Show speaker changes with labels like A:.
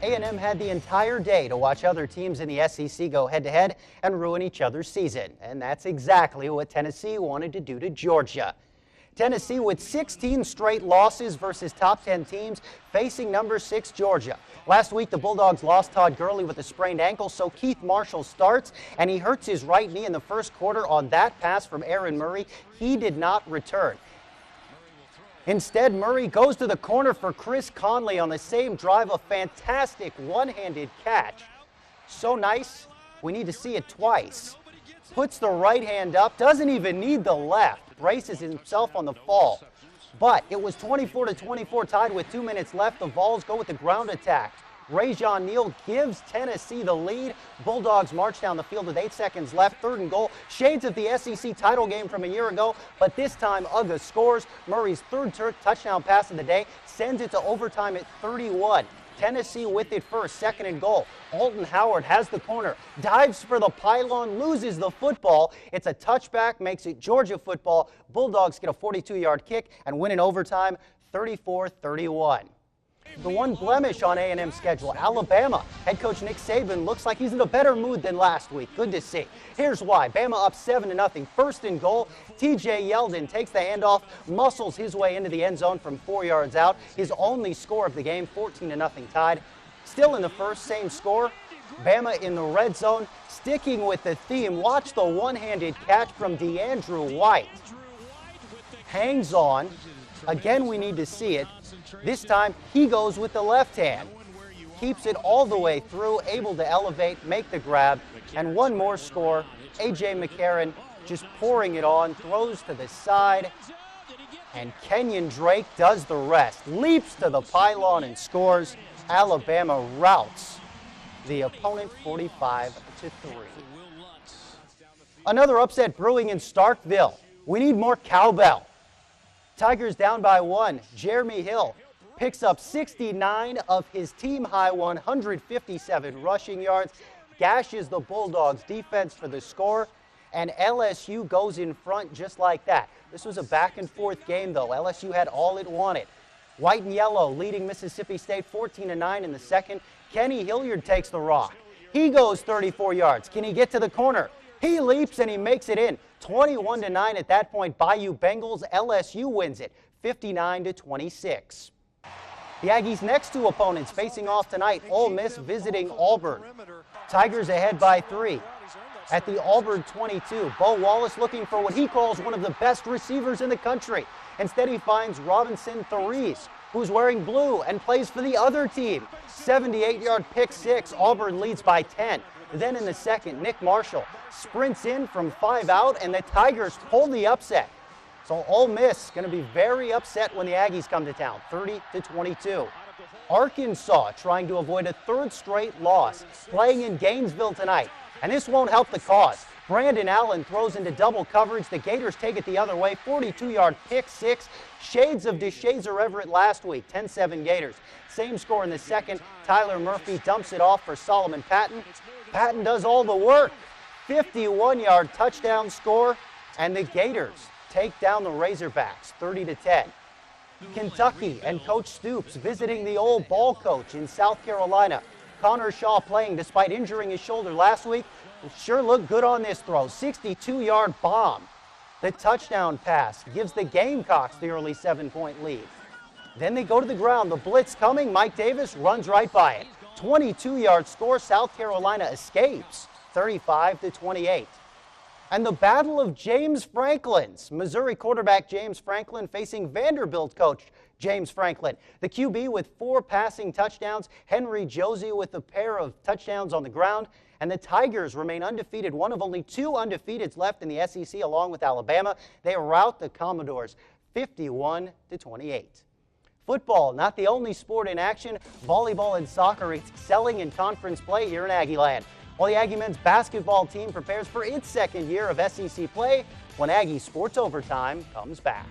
A: A&M had the entire day to watch other teams in the SEC go head-to-head and ruin each other's season. And that's exactly what Tennessee wanted to do to Georgia. Tennessee with 16 straight losses versus top 10 teams facing number 6 Georgia. Last week, the Bulldogs lost Todd Gurley with a sprained ankle, so Keith Marshall starts, and he hurts his right knee in the first quarter on that pass from Aaron Murray. He did not return. Instead, Murray goes to the corner for Chris Conley on the same drive, a fantastic one-handed catch. So nice, we need to see it twice. Puts the right hand up, doesn't even need the left, braces himself on the fall. But it was 24-24 tied with 2 minutes left. The Vols go with the ground attack. Rajon Neal gives Tennessee the lead. Bulldogs march down the field with 8 seconds left. 3rd and goal. Shades of the SEC title game from a year ago, but this time Uga scores. Murray's 3rd touchdown pass of the day sends it to overtime at 31. Tennessee with it first, 2nd and goal. Alton Howard has the corner, dives for the pylon, loses the football. It's a touchback, makes it Georgia football. Bulldogs get a 42-yard kick and win in overtime, 34-31. The one blemish on A&M's schedule, Alabama. Head coach Nick Saban looks like he's in a better mood than last week. Good to see. Here's why. Bama up 7-0. 1st and goal. TJ Yeldon takes the handoff, muscles his way into the end zone from 4 yards out. His only score of the game, 14-0 tied. Still in the first, same score. Bama in the red zone. Sticking with the theme, watch the one-handed catch from DeAndrew White. Hangs on. Again, we need to see it. This time, he goes with the left hand. Keeps it all the way through, able to elevate, make the grab, and one more score. A.J. McCarron just pouring it on, throws to the side, and Kenyon Drake does the rest. Leaps to the pylon and scores. Alabama routs the opponent 45-3. Another upset brewing in Starkville. We need more cowbell. Tigers down by 1. Jeremy Hill picks up 69 of his team-high 157 rushing yards, gashes the Bulldogs' defense for the score, and LSU goes in front just like that. This was a back-and-forth game, though. LSU had all it wanted. White and yellow leading Mississippi State 14-9 in the second. Kenny Hilliard takes the rock. He goes 34 yards. Can he get to the corner? He leaps and he makes it in. 21-9 at that point. Bayou Bengals. LSU wins it, 59-26. The Aggies' next 2 opponents facing off tonight. Ole Miss visiting Auburn. Tigers ahead by 3. At the Auburn 22, Bo Wallace looking for what he calls one of the best receivers in the country. Instead, he finds Robinson Therese, who's wearing blue and plays for the other team. 78-yard pick 6. Auburn leads by 10. Then in the second, Nick Marshall sprints in from 5 out, and the Tigers pull the upset. So Ole Miss going to be very upset when the Aggies come to town, 30-22. Arkansas trying to avoid a 3rd straight loss, playing in Gainesville tonight. And this won't help the cause. Brandon Allen throws into double coverage. The Gators take it the other way, 42-yard pick 6. Shades of DeShazer Everett last week, 10-7 Gators. Same score in the second. Tyler Murphy dumps it off for Solomon Patton. Patton does all the work. 51-yard touchdown score, and the Gators take down the Razorbacks, 30-10. Kentucky and Coach Stoops visiting the old ball coach in South Carolina. Connor Shaw playing despite injuring his shoulder last week. Sure looked good on this throw. 62-yard bomb. The touchdown pass gives the Gamecocks the early 7-point lead. Then they go to the ground. The blitz coming. Mike Davis runs right by it. 22-yard score. South Carolina escapes, 35-28. And the battle of James Franklin's. Missouri quarterback James Franklin facing Vanderbilt coach James Franklin. The QB with 4 passing touchdowns. Henry Josie with a pair of touchdowns on the ground. And the Tigers remain undefeated, one of only 2 undefeateds left in the SEC along with Alabama. They rout the Commodores 51-28. Football, not the only sport in action. Volleyball and soccer excelling in conference play here in Aggieland. While the Aggie men's basketball team prepares for its 2nd year of SEC play when Aggie Sports Overtime comes back.